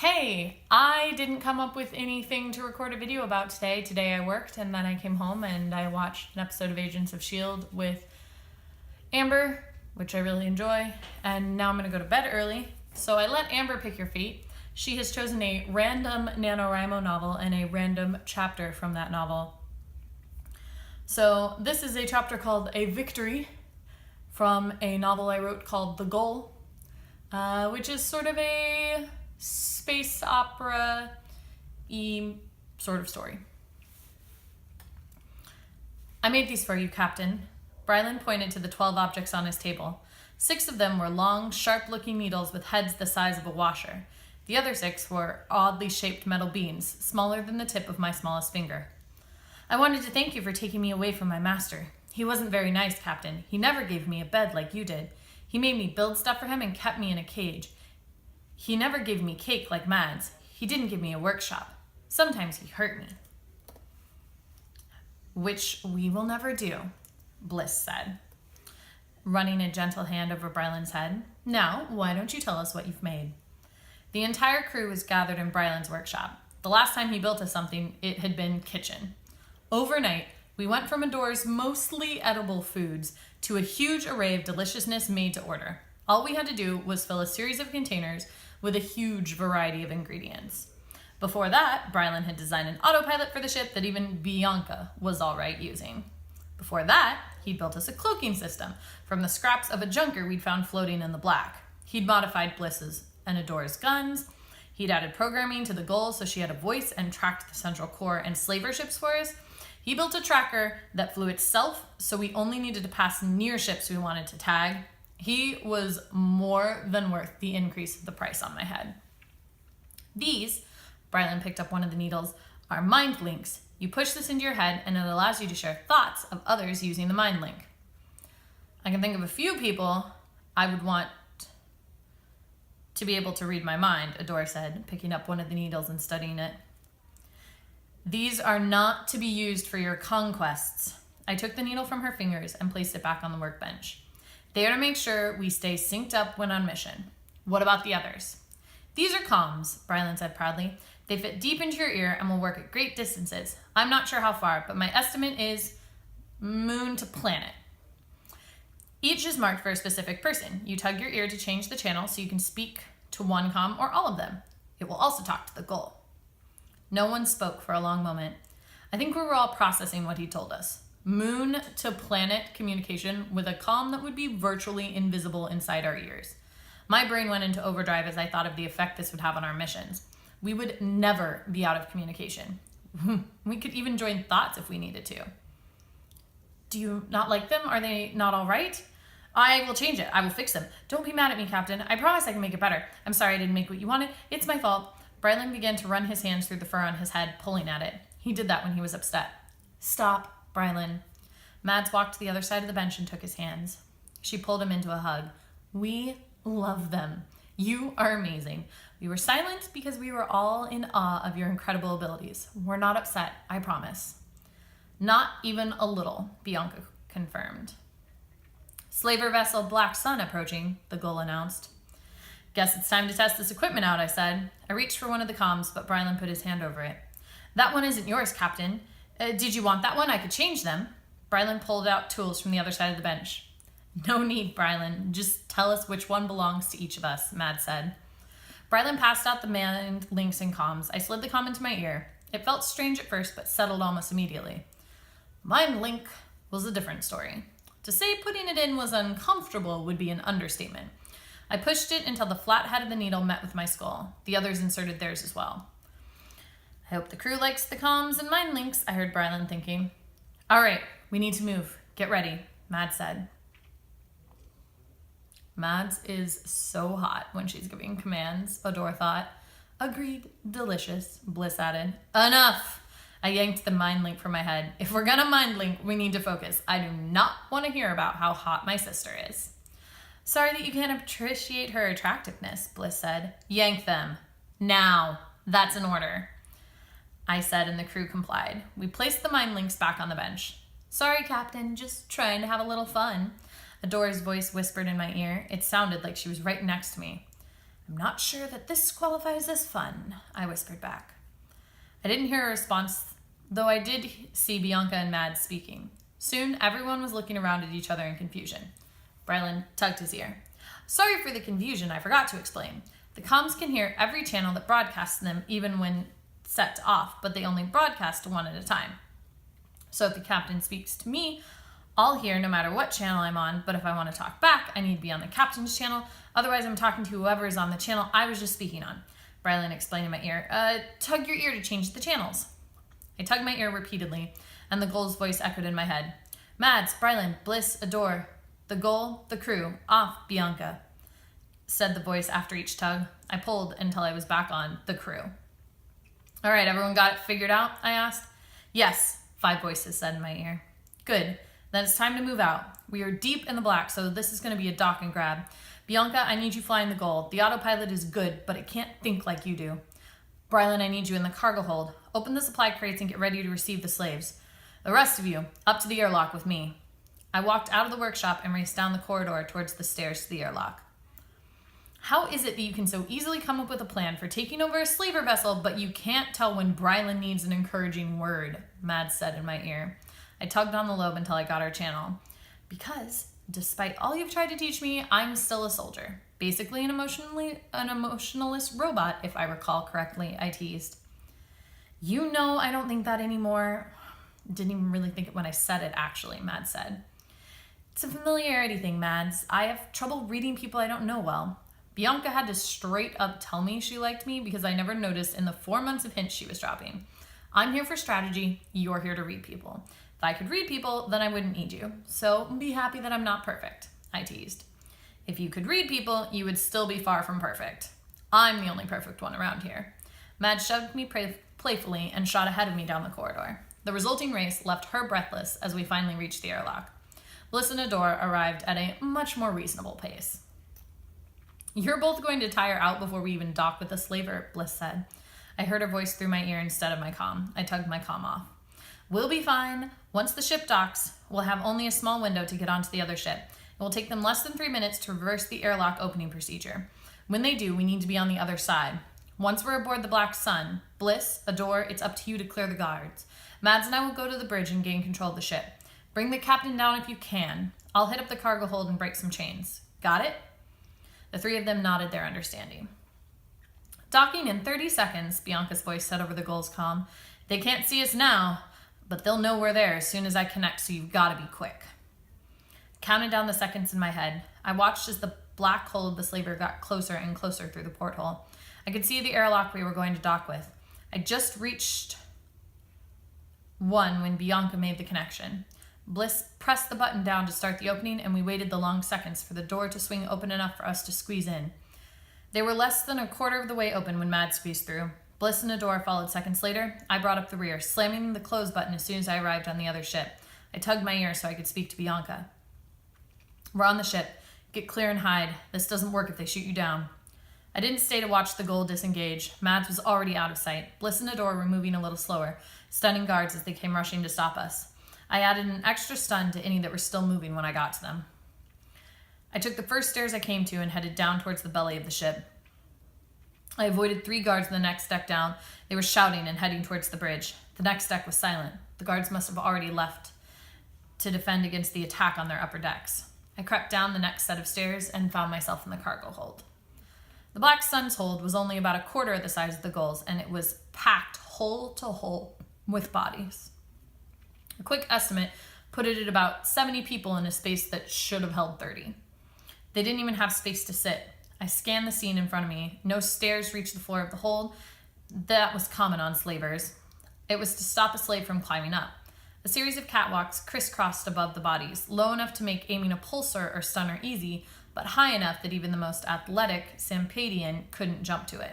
Hey, I didn't come up with anything to record a video about today. Today I worked and then I came home and I watched an episode of Agents of S.H.I.E.L.D. with Amber, which I really enjoy, and now I'm going to go to bed early. So I let Amber pick your fate. She has chosen a random NaNoWriMo novel and a random chapter from that novel. So this is a chapter called A Victory from a novel I wrote called The Gull, which is sort of a space opera-y sort of story. I made these for you, Captain. Brylan pointed to the 12 objects on his table. 6 of them were long, sharp-looking needles with heads the size of a washer. The other 6 were oddly shaped metal beans, smaller than the tip of my smallest finger. I wanted to thank you for taking me away from my master. He wasn't very nice, Captain. He never gave me a bed like you did. He made me build stuff for him and kept me in a cage. He never gave me cake like Mads. He didn't give me a workshop. Sometimes he hurt me. Which we will never do, Bliss said, running a gentle hand over Brylan's head. Now, why don't you tell us what you've made? The entire crew was gathered in Brylan's workshop. The last time he built us something, it had been kitchen. Overnight, we went from Adore's mostly edible foods to a huge array of deliciousness made to order. All we had to do was fill a series of containers with a huge variety of ingredients. Before that, Brylan had designed an autopilot for the ship that even Bianca was all right using. Before that, he'd built us a cloaking system from the scraps of a junker we'd found floating in the black. He'd modified Bliss's and Adore's guns. He'd added programming to the Gull so she had a voice and tracked the Central Core and slaver ships for us. He built a tracker that flew itself, so we only needed to pass near ships we wanted to tag. He was more than worth the increase of the price on my head. These, Brylan picked up one of the needles, are mind links. You push this into your head and it allows you to share thoughts of others using the mind link. I can think of a few people I would want to be able to read my mind, Adore said, picking up one of the needles and studying it. These are not to be used for your conquests. I took the needle from her fingers and placed it back on the workbench. They are to make sure we stay synced up when on mission. What about the others? These are comms, Brylan said proudly. They fit deep into your ear and will work at great distances. I'm not sure how far, but my estimate is moon to planet. Each is marked for a specific person. You tug your ear to change the channel so you can speak to one comm or all of them. It will also talk to the Gull. No one spoke for a long moment. I think we were all processing what he told us. Moon to planet communication with a comm that would be virtually invisible inside our ears. My brain went into overdrive as I thought of the effect this would have on our missions. We would never be out of communication. We could even join thoughts if we needed to. Do you not like them? Are they not all right? I will change it. I will fix them. Don't be mad at me, Captain. I promise I can make it better. I'm sorry I didn't make what you wanted. It's my fault. Brylan began to run his hands through the fur on his head, pulling at it. He did that when he was upset. Stop, Brylan. Mads walked to the other side of the bench and took his hands. She pulled him into a hug. We love them. You are amazing. We were silent because we were all in awe of your incredible abilities. We're not upset, I promise. Not even a little, Bianca confirmed. Slaver vessel Black Sun approaching, the Gull announced. Guess it's time to test this equipment out, I said. I reached for one of the comms, but Brylan put his hand over it. That one isn't yours, Captain. Did you want that one? I could change them. Brylan pulled out tools from the other side of the bench. No need, Brylan. Just tell us which one belongs to each of us, Mad said. Brylan passed out the mind links and comms. I slid the comm into my ear. It felt strange at first, but settled almost immediately. Mind link was a different story. To say putting it in was uncomfortable would be an understatement. I pushed it until the flat head of the needle met with my skull. The others inserted theirs as well. I hope the crew likes the comms and mind links, I heard Brylan thinking. All right, we need to move. Get ready, Mads said. Mads is so hot when she's giving commands, Adore thought. Agreed, delicious, Bliss added. Enough! I yanked the mind link from my head. If we're gonna mind link, we need to focus. I do not want to hear about how hot my sister is. Sorry that you can't appreciate her attractiveness, Bliss said. Yank them. Now. That's an order. I said, and the crew complied. We placed the mind links back on the bench. Sorry, Captain, just trying to have a little fun. Adore's voice whispered in my ear. It sounded like she was right next to me. I'm not sure that this qualifies as fun, I whispered back. I didn't hear a response, though I did see Bianca and Mads speaking. Soon, everyone was looking around at each other in confusion. Brylan tugged his ear. Sorry for the confusion, I forgot to explain. The comms can hear every channel that broadcasts them, even when set to off, but they only broadcast one at a time. So if the captain speaks to me, I'll hear no matter what channel I'm on, but if I want to talk back, I need to be on the captain's channel. Otherwise, I'm talking to whoever is on the channel I was just speaking on. Brylan explained in my ear, tug your ear to change the channels. I tugged my ear repeatedly, and the Gull's voice echoed in my head. Mads, Brylan, Bliss, Adore, the Gull, the crew, off, Bianca, said the voice after each tug. I pulled until I was back on the crew. All right, everyone got it figured out? I asked. Yes, 5 voices said in my ear. Good. Then it's time to move out. We are deep in the black, so this is going to be a dock and grab. Bianca, I need you flying the Gull. The autopilot is good, but it can't think like you do. Brylan, I need you in the cargo hold. Open the supply crates and get ready to receive the slaves. The rest of you, up to the airlock with me. I walked out of the workshop and raced down the corridor towards the stairs to the airlock. How is it that you can so easily come up with a plan for taking over a slaver vessel, but you can't tell when Brylan needs an encouraging word? Mads said in my ear. I tugged on the lobe until I got our channel. Because, despite all you've tried to teach me, I'm still a soldier. Basically an emotionalist robot, if I recall correctly, I teased. You know I don't think that anymore. Didn't even really think it when I said it, actually, Mads said. It's a familiarity thing, Mads. I have trouble reading people I don't know well. Bianca had to straight up tell me she liked me because I never noticed in the 4 months of hints she was dropping. I'm here for strategy, you're here to read people. If I could read people, then I wouldn't need you. So be happy that I'm not perfect, I teased. If you could read people, you would still be far from perfect. I'm the only perfect one around here. Mads shoved me playfully and shot ahead of me down the corridor. The resulting race left her breathless as we finally reached the airlock. Bliss and Adore arrived at a much more reasonable pace. You're both going to tire out before we even dock with the slaver, Bliss said. I heard her voice through my ear instead of my comm. I tugged my comm off. We'll be fine. Once the ship docks, we'll have only a small window to get onto the other ship. It will take them less than 3 minutes to reverse the airlock opening procedure. When they do, we need to be on the other side. Once we're aboard the Black Sun, Bliss, Adore, it's up to you to clear the guards. Mads and I will go to the bridge and gain control of the ship. Bring the captain down if you can. I'll hit up the cargo hold and break some chains. Got it? The 3 of them nodded their understanding. Docking in 30 seconds, Bianca's voice said over the Gull's comm. They can't see us now, but they'll know we're there as soon as I connect, so you've got to be quick. Counted down the seconds in my head. I watched as the black hull of the slaver got closer and closer through the porthole. I could see the airlock we were going to dock with. I just reached one when Bianca made the connection. Bliss pressed the button down to start the opening, and we waited the long seconds for the door to swing open enough for us to squeeze in. They were less than a quarter of the way open when Mads squeezed through. Bliss and Adore followed seconds later. I brought up the rear, slamming the close button as soon as I arrived on the other ship. I tugged my ear so I could speak to Bianca. We're on the ship. Get clear and hide. This doesn't work if they shoot you down. I didn't stay to watch the Gull disengage. Mads was already out of sight. Bliss and Adore were moving a little slower, stunning guards as they came rushing to stop us. I added an extra stun to any that were still moving when I got to them. I took the first stairs I came to and headed down towards the belly of the ship. I avoided 3 guards the next deck down. They were shouting and heading towards the bridge. The next deck was silent. The guards must have already left to defend against the attack on their upper decks. I crept down the next set of stairs and found myself in the cargo hold. The Black Sun's hold was only about a quarter of the size of the Gull's, and it was packed hole to hole with bodies. A quick estimate put it at about 70 people in a space that should have held 30. They didn't even have space to sit. I scanned the scene in front of me. No stairs reached the floor of the hold. That was common on slavers. It was to stop a slave from climbing up. A series of catwalks crisscrossed above the bodies, low enough to make aiming a pulsar or stunner easy, but high enough that even the most athletic Sampadian couldn't jump to it.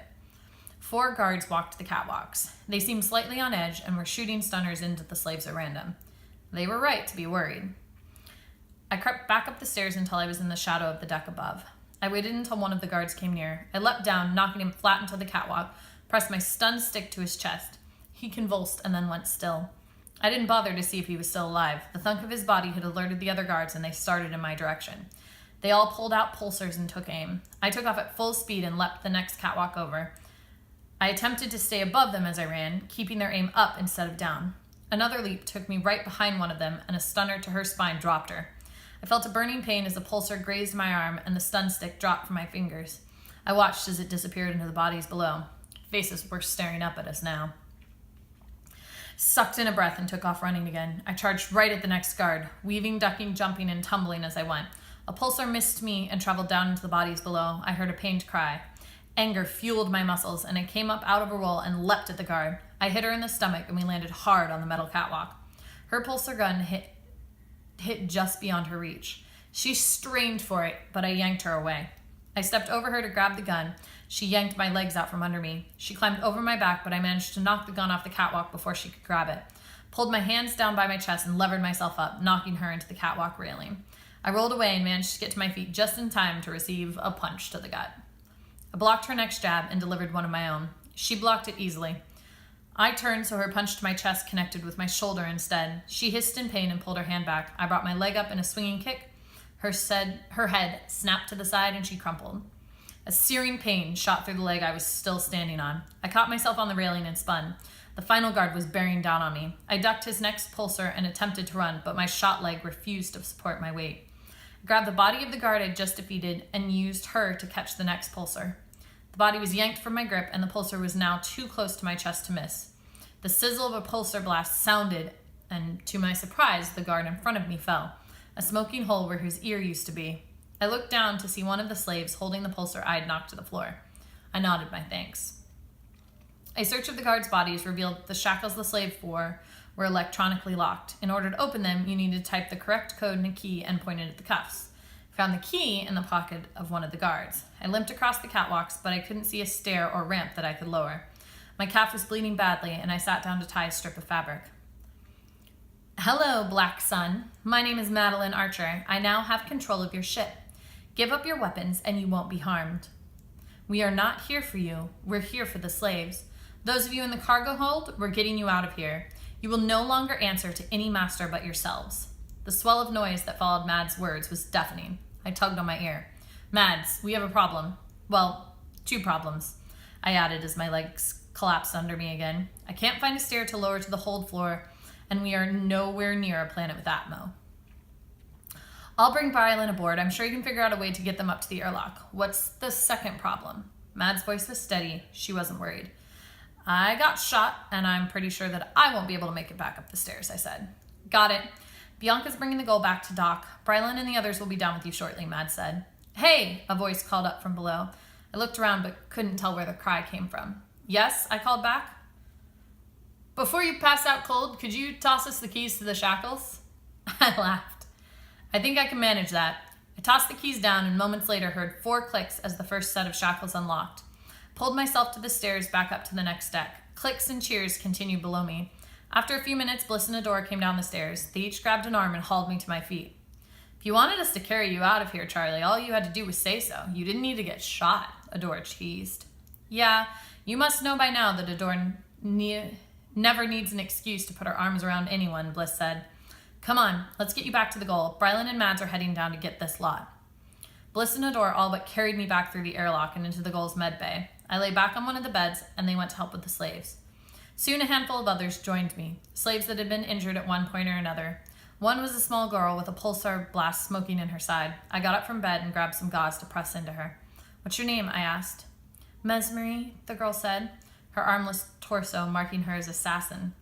4 guards walked the catwalks. They seemed slightly on edge and were shooting stunners into the slaves at random. They were right to be worried. I crept back up the stairs until I was in the shadow of the deck above. I waited until one of the guards came near. I leapt down, knocking him flat into the catwalk, pressed my stun stick to his chest. He convulsed and then went still. I didn't bother to see if he was still alive. The thunk of his body had alerted the other guards, and they started in my direction. They all pulled out pulsers and took aim. I took off at full speed and leapt the next catwalk over. I attempted to stay above them as I ran, keeping their aim up instead of down. Another leap took me right behind one of them, and a stunner to her spine dropped her. I felt a burning pain as the pulsar grazed my arm and the stun stick dropped from my fingers. I watched as it disappeared into the bodies below. Faces were staring up at us now. Sucked in a breath and took off running again. I charged right at the next guard, weaving, ducking, jumping, and tumbling as I went. A pulsar missed me and traveled down into the bodies below. I heard a pained cry. Anger fueled my muscles, and I came up out of a roll and leapt at the guard. I hit her in the stomach, and we landed hard on the metal catwalk. Her pulsar gun hit just beyond her reach. She strained for it, but I yanked her away. I stepped over her to grab the gun. She yanked my legs out from under me. She climbed over my back, but I managed to knock the gun off the catwalk before she could grab it. Pulled my hands down by my chest and levered myself up, knocking her into the catwalk railing. I rolled away and managed to get to my feet just in time to receive a punch to the gut. I blocked her next jab and delivered one of my own. She blocked it easily. I turned so her punch to my chest connected with my shoulder instead. She hissed in pain and pulled her hand back. I brought my leg up in a swinging kick. Her head snapped to the side and she crumpled. A searing pain shot through the leg I was still standing on. I caught myself on the railing and spun. The final guard was bearing down on me. I ducked his next pulsar and attempted to run, but my shot leg refused to support my weight. I grabbed the body of the guard I'd just defeated and used her to catch the next pulsar. The body was yanked from my grip and the pulsar was now too close to my chest to miss. The sizzle of a pulsar blast sounded, and to my surprise, the guard in front of me fell, a smoking hole where his ear used to be. I looked down to see one of the slaves holding the pulsar I had knocked to the floor. I nodded my thanks. A search of the guards' bodies revealed that the shackles the slave wore were electronically locked. In order to open them, you needed to type the correct code in a key and point it at the cuffs. I found the key in the pocket of one of the guards. I limped across the catwalks, but I couldn't see a stair or ramp that I could lower. My calf was bleeding badly, and I sat down to tie a strip of fabric. Hello, Black Sun. My name is Madeline Archer. I now have control of your ship. Give up your weapons, and you won't be harmed. We are not here for you. We're here for the slaves. Those of you in the cargo hold, we're getting you out of here. You will no longer answer to any master but yourselves. The swell of noise that followed Mads' words was deafening. I tugged on my ear. Mads, we have a problem. Well, 2 problems, I added as my legs collapsed under me again. I can't find a stair to lower to the hold floor, and we are nowhere near a planet with Atmo. I'll bring Brylan aboard. I'm sure you can figure out a way to get them up to the airlock. What's the second problem? Mad's voice was steady. She wasn't worried. I got shot, and I'm pretty sure that I won't be able to make it back up the stairs, I said. Got it. Bianca's bringing the Gull back to dock. Brylan and the others will be down with you shortly, Mad said. Hey, a voice called up from below. I looked around but couldn't tell where the cry came from. Yes, I called back. Before you pass out cold, could you toss us the keys to the shackles? I laughed. I think I can manage that. I tossed the keys down and moments later heard 4 clicks as the first set of shackles unlocked. Pulled myself to the stairs back up to the next deck. Clicks and cheers continued below me. After a few minutes, Bliss and Adore came down the stairs. They each grabbed an arm and hauled me to my feet. If you wanted us to carry you out of here, Charlie, all you had to do was say so. You didn't need to get shot, Adore teased. Yeah, you must know by now that Adore never needs an excuse to put her arms around anyone, Bliss said. Come on, let's get you back to the Gull. Brylan and Mads are heading down to get this lot. Bliss and Adore all but carried me back through the airlock and into the Gull's medbay. I lay back on one of the beds, and they went to help with the slaves. Soon a handful of others joined me, slaves that had been injured at one point or another. One was a small girl with a pulsar blast smoking in her side. I got up from bed and grabbed some gauze to press into her. What's your name? I asked. Mesmery, the girl said, her armless torso marking her as assassin.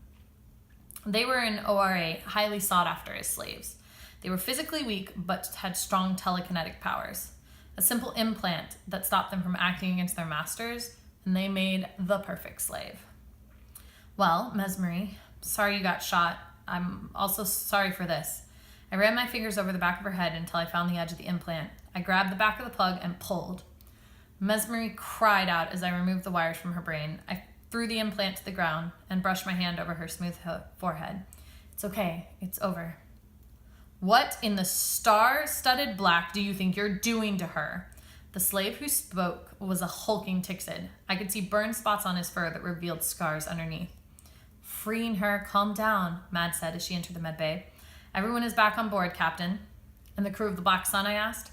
They were in ORA, highly sought after as slaves. They were physically weak, but had strong telekinetic powers. A simple implant that stopped them from acting against their masters, and they made the perfect slave. Well, Mesmery, sorry you got shot. I'm also sorry for this. I ran my fingers over the back of her head until I found the edge of the implant. I grabbed the back of the plug and pulled. Mesmery cried out as I removed the wires from her brain. I threw the implant to the ground and brushed my hand over her smooth forehead. It's okay. It's over. What in the star-studded black do you think you're doing to her? The slave who spoke was a hulking Tixid. I could see burn spots on his fur that revealed scars underneath. Freeing her, calm down, Mad said as she entered the medbay. Everyone is back on board, Captain. And the crew of the Black Sun, I asked.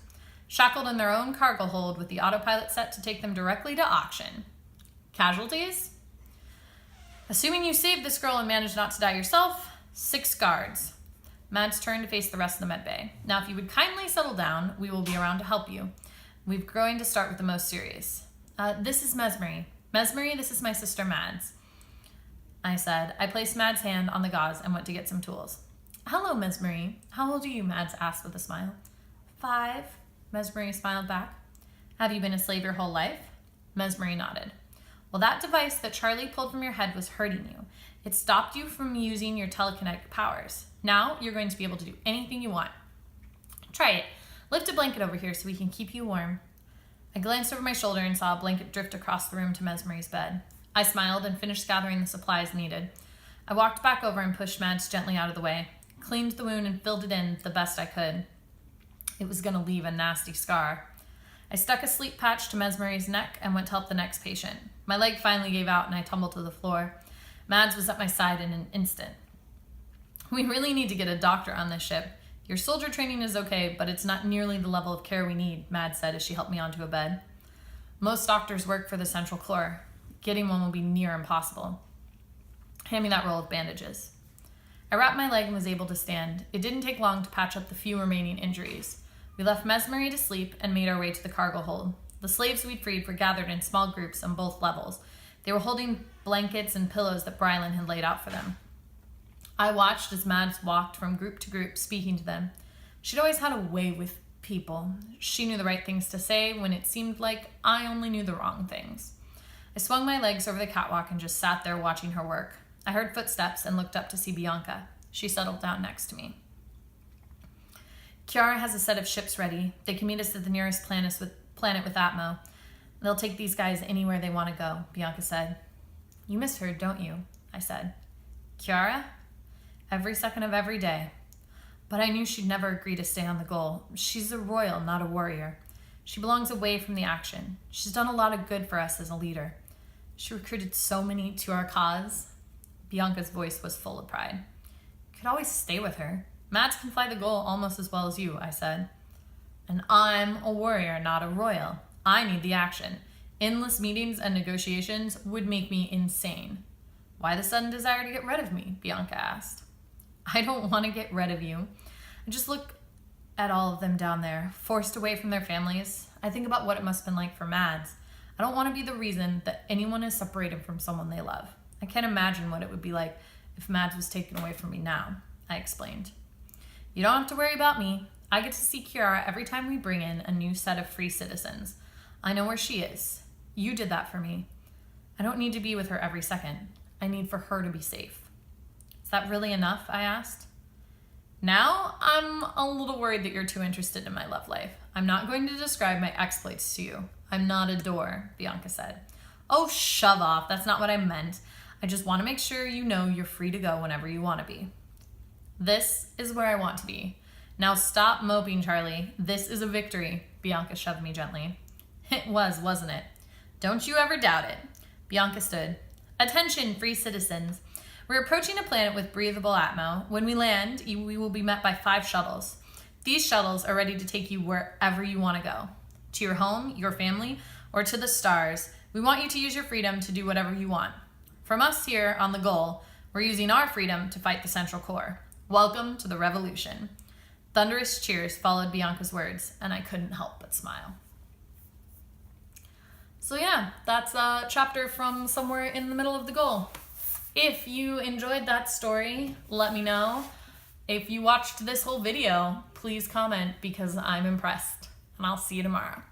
shackled in their own cargo hold with the autopilot set to take them directly to auction. Casualties? Assuming you saved this girl and managed not to die yourself, 6 guards. Mads turned to face the rest of the medbay. Now, if you would kindly settle down, we will be around to help you. We're going to start with the most serious. This is Mesmery. Mesmery, this is my sister Mads. I said. I placed Mads' hand on the gauze and went to get some tools. Hello, Mesmery. How old are you? Mads asked with a smile. 5. Mesmery smiled back. Have you been a slave your whole life? Mesmery nodded. Well, that device that Charlie pulled from your head was hurting you. It stopped you from using your telekinetic powers. Now you're going to be able to do anything you want. Try it. Lift a blanket over here so we can keep you warm. I glanced over my shoulder and saw a blanket drift across the room to Mesmery's bed. I smiled and finished gathering the supplies needed. I walked back over and pushed Mads gently out of the way, cleaned the wound and filled it in the best I could. It was going to leave a nasty scar. I stuck a sleep patch to Mesmery's neck and went to help the next patient. My leg finally gave out and I tumbled to the floor. Mads was at my side in an instant. We really need to get a doctor on this ship. Your soldier training is okay, but it's not nearly the level of care we need, Mads said as she helped me onto a bed. Most doctors work for the Central Corps. Getting one will be near impossible. Hand me that roll of bandages. I wrapped my leg and was able to stand. It didn't take long to patch up the few remaining injuries. We left Mesmery to sleep and made our way to the cargo hold. The slaves we'd freed were gathered in small groups on both levels. They were holding blankets and pillows that Brylan had laid out for them. I watched as Mads walked from group to group, speaking to them. She'd always had a way with people. She knew the right things to say when it seemed like I only knew the wrong things. I swung my legs over the catwalk and just sat there watching her work. I heard footsteps and looked up to see Bianca. She settled down next to me. Kiara has a set of ships ready. They can meet us at the nearest planet with Atmo. They'll take these guys anywhere they want to go, Bianca said. You miss her, don't you? I said. Kiara? Every second of every day. But I knew she'd never agree to stay on the Gull. She's a royal, not a warrior. She belongs away from the action. She's done a lot of good for us as a leader. She recruited so many to our cause. Bianca's voice was full of pride. You could always stay with her. Mads can fly the Gull almost as well as you, I said. And I'm a warrior, not a royal. I need the action. Endless meetings and negotiations would make me insane. Why the sudden desire to get rid of me? Bianca asked. I don't want to get rid of you. I just look at all of them down there, forced away from their families. I think about what it must have been like for Mads. I don't want to be the reason that anyone is separated from someone they love. I can't imagine what it would be like if Mads was taken away from me now, I explained. You don't have to worry about me. I get to see Kiara every time we bring in a new set of free citizens. I know where she is. You did that for me. I don't need to be with her every second. I need for her to be safe. Is that really enough? I asked. Now I'm a little worried that you're too interested in my love life. I'm not going to describe my exploits to you. I'm not a door, Bianca said. Oh, shove off. That's not what I meant. I just want to make sure you know you're free to go whenever you want to be. This is where I want to be. Now stop moping, Charlie. This is a victory. Bianca shoved me gently. It was, wasn't it? Don't you ever doubt it. Bianca stood. Attention, free citizens. We're approaching a planet with breathable atmo. When we land, we will be met by 5 shuttles. These shuttles are ready to take you wherever you want to go. To your home, your family, or to the stars. We want you to use your freedom to do whatever you want. From us here on the Gull, we're using our freedom to fight the Central Corps. Welcome to the revolution. Thunderous cheers followed Bianca's words, and I couldn't help but smile. So yeah, that's a chapter from somewhere in the middle of the Gull. If you enjoyed that story, let me know. If you watched this whole video, please comment because I'm impressed. And I'll see you tomorrow.